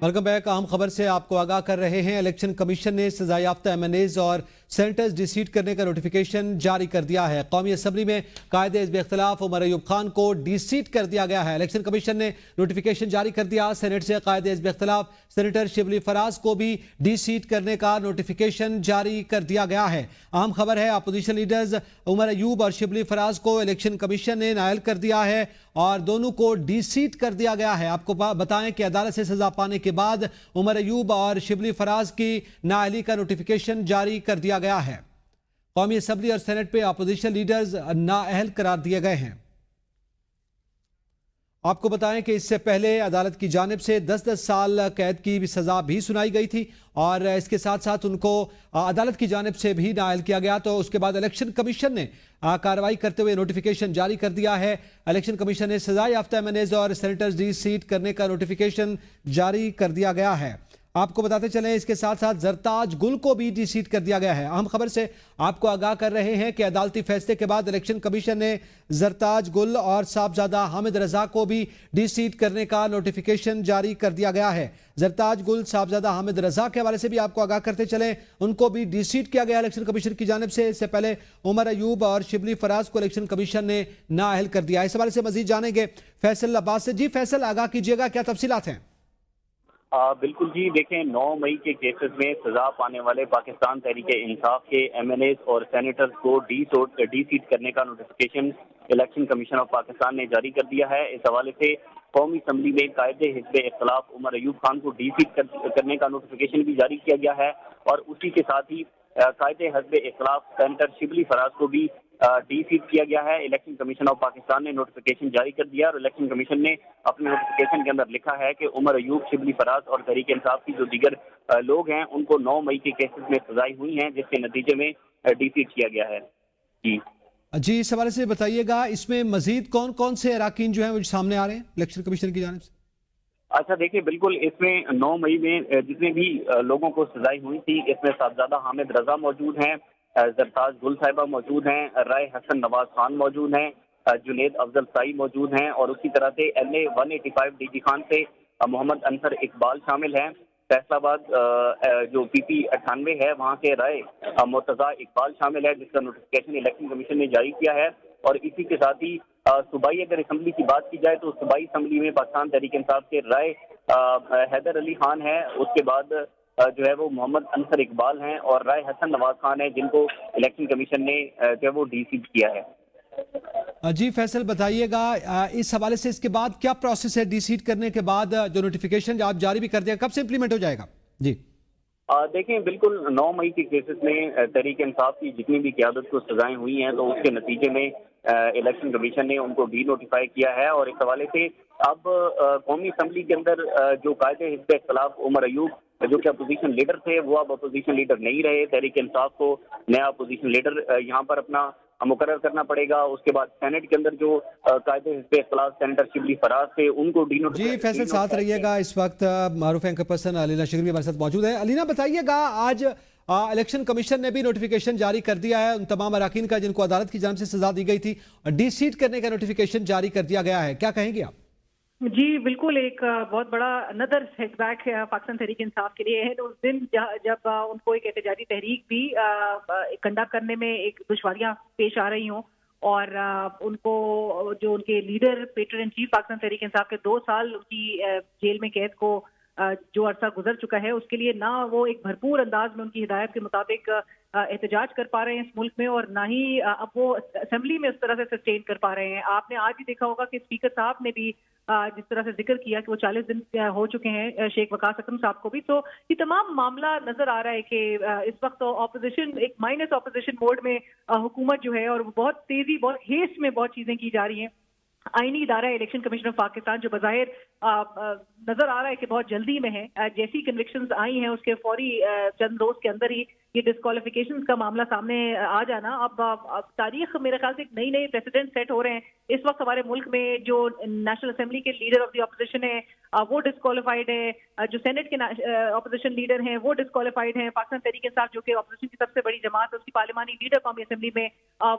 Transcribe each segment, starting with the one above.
Welcome back. अहम खबर से आपको आगाह कर रहे हैं। इलेक्शन कमीशन ने सजा याफ्ता MNAs और सेनेटर्स डिसीट करने का नोटिफिकेशन जारी कर दिया है। कौमी असम्बली में कायदे हिज़्ब इख्तिलाफ उमर अयूब खान को डिसीट कर दिया गया है। इलेक्शन कमीशन ने नोटिफिकेशन जारी कर दिया। सेनेट से कायदे हिज़्ब इख्तिलाफ सेनेटर शिबली फराज को भी डिसीट करने का नोटिफिकेशन जारी कर दिया गया है। अहम खबर है, अपोजिशन लीडर्स उमर अयूब और शिबली फराज को इलेक्शन कमीशन ने नाअहल कर दिया है और दोनों को डिसीट कर दिया गया है। आपको बताएं कि अदालत से सजा पाने के बाद उमर अयूब और शिबली फराज की नाअहली का नोटिफिकेशन जारी कर दिया गया है। कौमी असम्बली और सेनेट पे अपोजिशन लीडर्स नाअहल करार दिए गए हैं। आपको बताएं कि इससे पहले अदालत की जानिब से 10-10 साल कैद की भी सजा भी सुनाई गई थी और इसके साथ साथ उनको अदालत की जानिब से भी नाअहल किया गया। तो उसके बाद इलेक्शन कमीशन ने कार्रवाई करते हुए नोटिफिकेशन जारी कर दिया है। इलेक्शन कमीशन ने सजा याफ्ता MNAs और सेनेटर्स डिसीट करने का नोटिफिकेशन जारी कर दिया गया है। आपको बताते चलें, इसके साथ साथ जरताज गुल को भी डिसीट कर दिया गया है। अहम खबर से आपको आगाह कर रहे हैं कि अदालती फैसले के बाद इलेक्शन कमीशन ने जरताज गुल और साहबजादा हामिद रजा को भी डिसीट करने का नोटिफिकेशन जारी कर दिया गया है। जरताज गुल, साहबजादा हामिद रजा के हवाले से भी आपको आगाह करते चलें, उनको भी डिसीट किया गया इलेक्शन कमीशन की जानिब से। इससे पहले उमर अयूब और शिबली फराज को इलेक्शन कमीशन ने नाअहल कर दिया। इस हवाले से मजीद जानेंगे फैसल अब्बास से। जी फैसल, आगाह कीजिएगा, क्या तफसीलात हैं? बिल्कुल जी, देखें 9 मई के केसेस में सजा पाने वाले पाकिस्तान तहरीक-ए-इंसाफ के MNAs और सेनेटर्स को डी-सीट करने का notification election commission of Pakistan ने जारी कर दिया है। इस हवाले से कौमी असम्बली में कायदे हिज़्ब इख्तिलाफ उमर अयूब खान को डी-सीट करने का नोटिफिकेशन भी जारी किया गया है और उसी के साथ ही कायदे हिज़्ब इख्तिलाफ सेनेटर शिबली फराज को भी डी-सीट किया गया है। इलेक्शन कमीशन ऑफ पाकिस्तान ने नोटिफिकेशन जारी कर दिया और इलेक्शन कमीशन ने अपने नोटिफिकेशन के अंदर लिखा है कि उमर अयूब, शिबली फराज और तहरीक इंसाफ की जो दीगर लोग हैं उनको 9 मई के केसेस में सजाएं हुई हैं, जिसके नतीजे में डी-सीट किया गया है। जी इस हवाले से बताइएगा, इसमें मजीद कौन कौन से अराकीन जो हैं वो सामने आ रहे हैं इलेक्शन कमीशन की जानिब से? अच्छा देखिए, बिल्कुल इसमें 9 मई में जितने भी लोगों को सजाएं हुई थी, इसमें साहबजादा हामिद रजा मौजूद हैं, जरताज गुल साहिबा मौजूद हैं, राय हसन नवाज खान मौजूद हैं, जुनेद अफजल साई मौजूद हैं और उसी तरह से LA 185 DG खान से मोहम्मद अंसर इकबाल शामिल हैं। फैसलाबाद जो PP 98 है वहाँ के राय मुर्तजा इकबाल शामिल है, जिसका नोटिफिकेशन इलेक्शन कमीशन ने जारी किया है। और इसी के साथ ही सूबाई अगर असम्बली की बात की जाए तो सूबाई असम्बली में पाकिस्तान तहरीक इंसाफ के राय हैदर अली खान है, उसके बाद जो है वो मोहम्मद अंसर इकबाल हैं और राय हसन नवाज खान है, जिनको इलेक्शन कमीशन ने जो है वो डी-सीट किया है। जी फैसल बताइएगा, इस हवाले से इसके बाद क्या प्रोसेस है? डी-सीट करने के बाद जो नोटिफिकेशन आप जारी भी कर दिया, कब से इम्प्लीमेंट हो जाएगा? जी देखें, बिल्कुल 9 मई के केसेस में तहरीक इंसाफ की जितनी भी क़यादत को सजाएं हुई हैं तो उसके नतीजे में इलेक्शन कमीशन ने उनको डी नोटिफाई किया है और इस हवाले से अब कौमी असम्बली के अंदर जो कायदे हिज़्ब इख्तिलाफ उमर अयूब जो कि अपोजिशन लीडर थे वो अब अपोजिशन लीडर नहीं रहे। तहरीक इंसाफ को नया अपोजिशन लीडर यहाँ पर अपना मुकर्रर करना पड़ेगा। उसके बाद सेनेट के अंदर जो कायदे हिज़्ब इख्तिलाफ सेनेटर शिबली फराज थे उनको डी नोटिफाई। जी फैसल साथ रहिएगा। इस वक्त मारूफ एंकर पर्सन अलीना शिगरी हमारे साथ मौजूद है। अलीना बताइएगा, आज इलेक्शन कमीशन ने भी नोटिफिकेशन जारी कर दिया है उन तमाम अराकीन का जिनको अदालत की जानिब से सजा दी गई थी, डी-सीट करने का नोटिफिकेशन जारी कर दिया गया है, क्या कहेंगे आप? जी बिल्कुल, एक बहुत बड़ा अनदर सेटबैक है पाकिस्तान तहरीक इंसाफ के लिए है। तो उस दिन जब उनको एक एहतजाजी तहरीक भी कंडक्ट करने में एक दुश्वारियां पेश आ रही हों और उनको जो उनके leader patron in chief Pakistan Tehreek Insaf के 2 साल उनकी जेल में कैद को जो अरसा गुजर चुका है, उसके लिए ना वो एक भरपूर अंदाज में उनकी हिदायत के मुताबिक एहतजाज कर पा रहे हैं इस मुल्क में और ना ही अब वो असेंबली में उस तरह से सस्टेन कर पा रहे हैं। आपने आज ही देखा होगा कि स्पीकर साहब ने भी जिस तरह से जिक्र किया कि वो 40 दिन हो चुके हैं शेख वकास अकरम साहब को भी। तो ये तमाम मामला नजर आ रहा है कि इस वक्त ऑपोजिशन एक माइनस ऑपोजिशन मोड में हुकूमत जो है और बहुत तेजी, बहुत हेस्ट में बहुत चीजें की जा रही हैं। आईनी इदारा इलेक्शन कमीशन ऑफ पाकिस्तान जो बज़ाहिर नजर आ रहा है कि बहुत जल्दी में है, जैसी कन्विक्शंस आई हैं उसके फौरी चंद रोज के अंदर ही ये डिस्क्वालिफिकेशन का मामला सामने आ जाना। अब तारीख मेरे ख्याल से नई नई प्रेसिडेंट सेट हो रहे हैं। इस वक्त हमारे मुल्क में जो नेशनल असेंबली के लीडर ऑफ द अपोजिशन है वो डिस्क्वालिफाइड है, जो सेनेट के अपोजिशन लीडर हैं वो डिस्क्वालिफाइड हैं। पाकिस्तान तहरीक इंसाफ जो कि अपोजिशन की सबसे बड़ी जमात है उसकी पार्लिमानी लीडर कौमी असेंबली में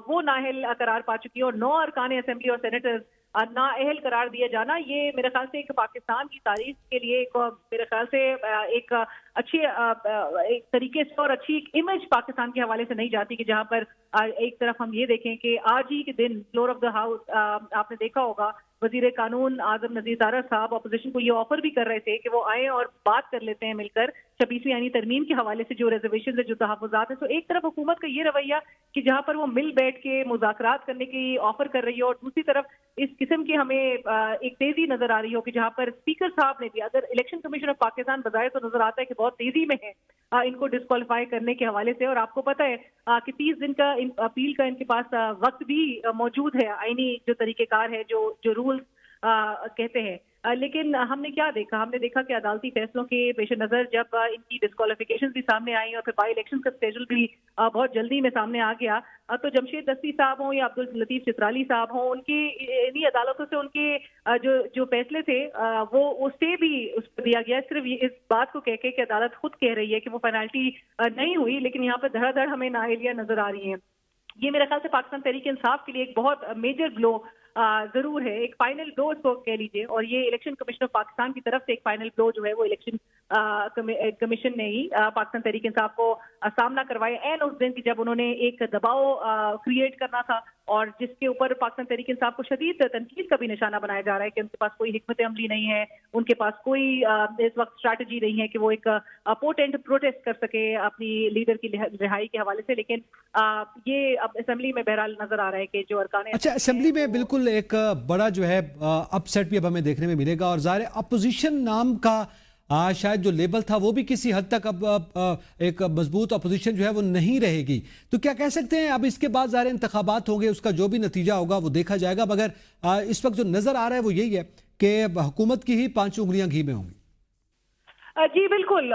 वो नाअहल करार पा चुकी है और 9 अरकान असेंबली और सेनेटर्स नाअहल करार दिया जाना, ये मेरे ख्याल से एक पाकिस्तान की तारीख के लिए मेरे ख्याल से एक अच्छी एक तरीके से और अच्छी एक इमेज पाकिस्तान के हवाले से नहीं जाती कि जहां पर एक तरफ हम ये देखें कि आज ही के दिन फ्लोर ऑफ द हाउस आपने देखा होगा वजीर कानून आजम नजीर तारड़ साहब अपोजिशन को ये ऑफर भी कर रहे थे कि वो आए और बात कर लेते हैं मिलकर 26वीं आईनी तरमीम के हवाले से जो रिजर्वेशन है, जो तहफ़्फ़ुज़ात है। तो एक तरफ हुकूमत का ये रवैया कि जहां पर वो मिल बैठ के मुज़ाकरात करने की ऑफर कर रही है, और दूसरी तरफ इस किस्म की हमें एक तेजी नजर आ रही हो कि जहां पर स्पीकर साहब ने भी, अगर इलेक्शन कमीशन ऑफ पाकिस्तान बजाय तो नजर आता है कि बहुत तेजी में है इनको डिस्क्वालीफाई करने के हवाले से। और आपको पता है कि 30 दिन का अपील का इनके पास वक्त भी मौजूद है, आईनी जो तरीकेकार है, जो रूल्स कहते हैं। लेकिन हमने क्या देखा, हमने देखा कि अदालती फैसलों के पेश नज़र जब इनकी डिस्क्वालिफिकेशन भी सामने आई और फिर बाई इलेक्शन का स्केड्यूल भी बहुत जल्दी में सामने आ गया, तो जमशेद दस्ती साहब हों या अब्दुल लतीफ चित्राली साहब हों, उनकी इन्हीं अदालतों से उनके जो फैसले थे वो स्टे भी उस पर दिया गया, सिर्फ इस बात को कह के कि अदालत खुद कह रही है कि वो पेनल्टी नहीं हुई, लेकिन यहाँ पर धड़ाधड़ हमें नाअहलियां नजर आ रही हैं। ये मेरे ख्याल से पाकिस्तान तहरीक इंसाफ के लिए एक बहुत मेजर ब्लो जरूर है, एक फाइनल ब्लो इसको कह लीजिए, और ये इलेक्शन कमीशन ऑफ पाकिस्तान की तरफ से एक फाइनल ब्लो जो है वो इलेक्शन कमीशन ने ही पाकिस्तान तहरीक इंसाफ को सामना करवाया एन उस दिन की जब उन्होंने एक दबाव क्रिएट करना था, और जिसके ऊपर पाकिस्तान तहरीक इंसाफ को शदीद तनकीद का भी निशाना बनाया जा रहा है कि उनके पास कोई हिकमत अमली नहीं है, उनके पास कोई इस वक्त स्ट्रैटेजी नहीं है कि वो एक पोटेंट प्रोटेस्ट कर सके अपनी लीडर की रिहाई के हवाले से। लेकिन ये अब असेंबली में बहरहाल नजर आ रहा है कि जो अरकान, अच्छा, असेंबली में बिल्कुल एक बड़ा जो है अपसेट भी अब हमें देखने में मिलेगा, और ज़ाहिर अपोजिशन नाम का शायद जो लेबल था वो भी किसी हद तक अब एक मजबूत अपोजिशन जो है वो नहीं रहेगी। तो क्या कह सकते हैं अब इसके बाद ज़ाहिर इंतखाबात होंगे, उसका जो भी नतीजा होगा वो देखा जाएगा, मगर इस वक्त जो नज़र आ रहा है वो यही है कि हुकूमत की ही 5 उंगलियां घी में होंगी। जी बिल्कुल,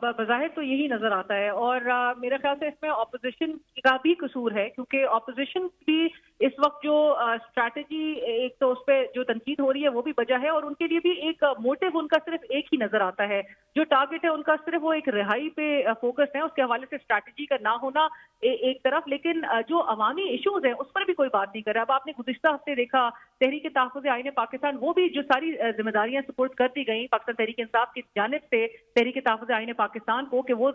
बज़ाहिर तो यही नजर आता है, और मेरे ख्याल से इसमें ऑपोजिशन का भी कसूर है, क्योंकि ऑपोजिशन भी इस वक्त जो स्ट्रैटेजी, एक तो उस पर जो तनकीद हो रही है वो भी वजह है, और उनके लिए भी एक मोटिव उनका सिर्फ एक ही नजर आता है, जो टारगेट है उनका सिर्फ वो एक रिहाई पे फोकस है, उसके हवाले से स्ट्रैटेजी का ना होना एक तरफ, लेकिन जो अवामी इशूज है उस पर भी कोई बात नहीं कर रहा। अब आपने गुज़िश्ता हफ्ते देखा तहरीक तहफ़्फ़ुज़ आईन पाकिस्तान, वो भी जो सारी जिम्मेदारियां सुपुर्द कर दी गई पाकिस्तान तहरीक इंसाफ की जानिब से तहरीक तहफ़्फ़ुज़ आईन पाकिस्तान को, कि वो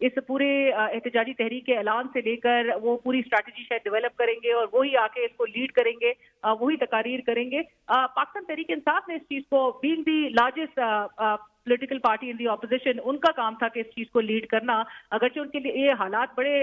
इस पूरे एहतजाजी तहरीक के ऐलान से लेकर वो पूरी स्ट्रैटेजी शायद डेवलप करेंगे और वही आके इसको लीड करेंगे, वही तकारीर करेंगे। पाकिस्तान तहरीक इंसाफ ने इस चीज को, बीइंग दी लार्जेस्ट पॉलिटिकल पार्टी इन दी ऑपोजिशन, उनका काम था कि इस चीज को लीड करना, अगरचे उनके लिए ये हालात बड़े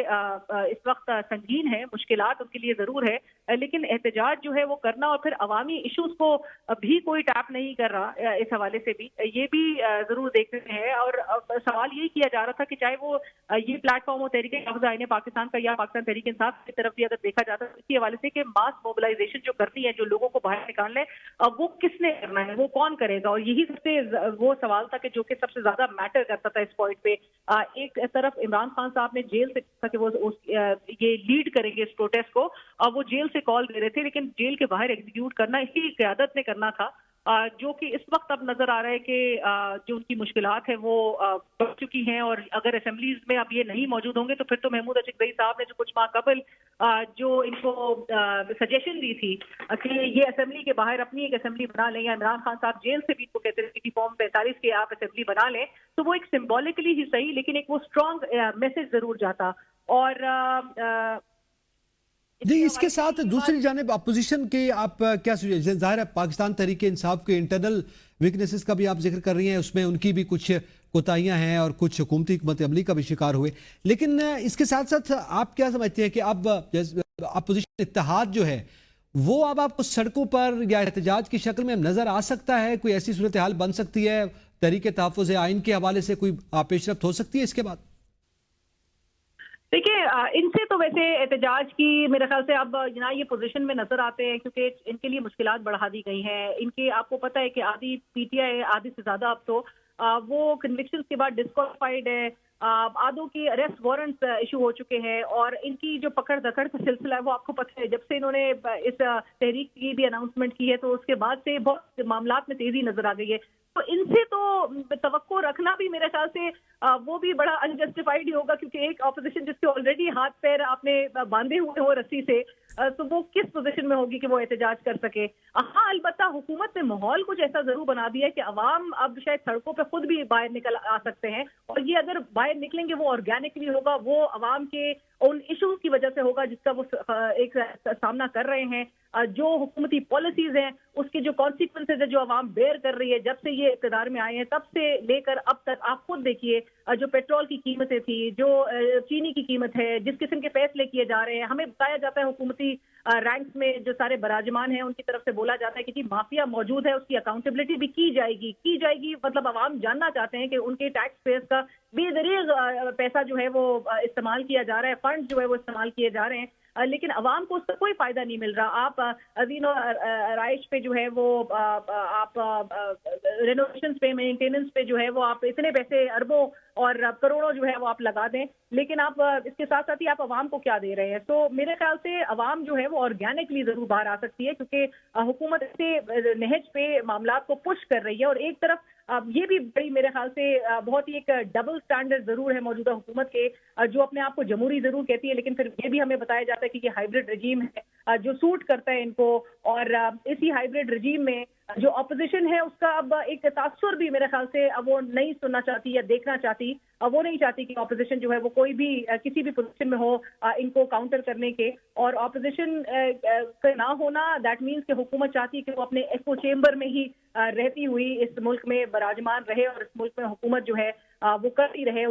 इस वक्त संगीन है, मुश्किलात उनके लिए जरूर है, लेकिन एहतजाज जो है वो करना, और फिर अवामी इशूज को भी कोई टैप नहीं कर रहा, इस हवाले से भी ये भी जरूर देखते हैं। और सवाल यही किया जा रहा था कि चाहे वो ये प्लेटफॉर्म हो तहरीक तहफ़्फ़ुज़ आईन पाकिस्तान का या पाकिस्तान तहरीक इंसाफ की तरफ भी अगर देखा जाता है, इसी हवाले से कि मास मोबिलाइजेशन जो करनी है, जो लोगों को बाहर निकालना है, वो किसने करना है, वो कौन करेगा, और यही सबसे वो सवाल था कि जो कि सबसे ज्यादा मैटर करता था इस पॉइंट पे। एक तरफ इमरान खान साहब ने जेल से कहा कि वो ये लीड करेंगे इस प्रोटेस्ट को, और वो जेल से कॉल दे रहे थे, लेकिन जेल के बाहर एग्जीक्यूट करना इसी क़यादत ने करना था, जो कि इस वक्त अब नजर आ रहा है कि जो उनकी मुश्किलात है वो बढ़ चुकी हैं, और अगर असेंबलीज में अब ये नहीं मौजूद होंगे तो फिर तो महमूद अचकज़ई साहब ने जो कुछ माह कबल जो इनको सजेशन दी थी कि ये असेंबली के बाहर अपनी एक असेंबली बना लें, या इमरान खान साहब जेल से भी इनको कहते थे कि फॉर्म 45 के आप असेंबली बना लें, तो वो एक सिम्बॉलिकली ही सही, लेकिन एक वो स्ट्रॉन्ग मैसेज जरूर जाता। और जी, इसके साथ दूसरी जानिब अपोजिशन के आप क्या सुझाव, जाहिर है पाकिस्तान तहरीक इंसाफ के इंटरनल वीकनेसेस का भी आप जिक्र कर रही हैं, उसमें उनकी भी कुछ कोताहियां हैं और कुछ हुकूमती हिकमत अमली का भी शिकार हुए, लेकिन इसके साथ साथ आप क्या समझते हैं कि अब अपोजिशन इत्तेहाद जो है वो अब आपको सड़कों पर या एहतजाज की शक्ल में नजर आ सकता है? कोई ऐसी सूरत हाल बन सकती है तहरीक तहफ़्फ़ुज़ आईन के हवाले से, कोई पेशरफ्त हो सकती है इसके बाद? देखिए, इनसे तो वैसे एहतजाज की मेरे ख्याल से अब ना ये पोजीशन में नजर आते हैं, क्योंकि इनके लिए मुश्किलात बढ़ा दी गई हैं। इनके आपको पता है कि आधी पीटीआई, आधी से ज्यादा अब तो वो कन्विक्शंस के बाद डिस्क्वालिफाइड है, आधों की अरेस्ट वारंट्स इशू हो चुके हैं, और इनकी जो पकड़ दकड़ का सिलसिला है वो आपको पता है, जब से इन्होंने इस तहरीक की भी अनाउंसमेंट की है तो उसके बाद से बहुत मामलात में तेजी नजर आ गई है। تو ان سے تو توقع رکھنا بھی میرے خیال سے وہ بھی بڑا انجسٹیفائڈ ہی ہوگا، کیونکہ ایک اپوزیشن جس کے آلریڈی ہاتھ پیر آپ نے باندھے ہوئے ہو رسی سے، تو وہ کس پوزیشن میں ہوگی کہ وہ احتجاج کر سکے. ہاں البتہ حکومت نے ماحول کچھ ایسا ضرور بنا دیا ہے کہ عوام اب شاید سڑکوں پہ خود بھی باہر نکل آ سکتے ہیں، اور یہ اگر باہر نکلیں گے وہ آرگینکلی ہوگا، وہ عوام کے ان ایشوز کی وجہ سے ہوگا جس کا وہ ایک سامنا کر رہے ہیں. جو حکومتی پالیسیز ہیں اس کے جو کانسیکوینسز ہے جو عوام بیئر کر رہی ہے جب سے یہ اقتدار میں آئے ہیں، تب سے لے کر اب تک آپ خود دیکھیے جو پیٹرول کی قیمتیں تھی، جو چینی کی قیمت ہے، جس قسم کے فیصلے کیے جا رہے ہیں. ہمیں بتایا جاتا ہے حکومتی رینکس میں جو سارے براجمان ہیں ان کی طرف سے بولا جاتا ہے کہ جی مافیا موجود ہے، اس کی اکاؤنٹیبلٹی بھی کی جائے گی. مطلب عوام جاننا چاہتے ہیں کہ ان کے ٹیکس پیئرز کا بے دریغ پیسہ جو ہے وہ استعمال کیا جا رہا ہے، فنڈ جو ہے وہ استعمال کیے جا رہے ہیں، لیکن عوام کو اس کا کوئی فائدہ نہیں مل رہا. آپ ازین و رائش پہ جو ہے وہ آپ رینوویشنز پہ، مینٹیننس پہ جو ہے وہ آپ اتنے پیسے اربوں اور کروڑوں جو ہے وہ آپ لگا دیں، لیکن آپ اس کے ساتھ ساتھ ہی آپ عوام کو کیا دے رہے ہیں. تو میرے خیال سے عوام جو ہے وہ آرگینکلی ضرور باہر آ سکتی ہے، کیونکہ حکومت سے نہج پہ معاملات کو پش کر رہی ہے. اور ایک طرف یہ بھی بڑی میرے خیال سے بہت ہی ایک ڈبل سٹینڈرڈ ضرور ہے موجودہ حکومت کے، جو اپنے آپ کو جمہوری ضرور کہتی ہے، لیکن پھر یہ بھی ہمیں بتایا جاتا ہے کہ یہ ہائیبرڈ رجیم ہے جو سوٹ کرتا ہے ان کو. اور اسی ہائیبرڈ رجیم میں جو اپوزیشن ہے اس کا اب ایک تاثر بھی میرے خیال سے اب وہ نہیں سننا چاہتی یا دیکھنا چاہتی. وہ نہیں چاہتی کہ اپوزیشن جو ہے وہ کوئی بھی کسی بھی پوزیشن میں ہو ان کو کاؤنٹر کرنے کے. اور اپوزیشن کا نہ ہونا دیٹ مینس کہ حکومت چاہتی ہے کہ وہ اپنے ایکو چیمبر میں ہی رہتی ہوئی اس ملک میں براجمان رہے، اور اس ملک میں حکومت جو ہے وہ کرتی رہے.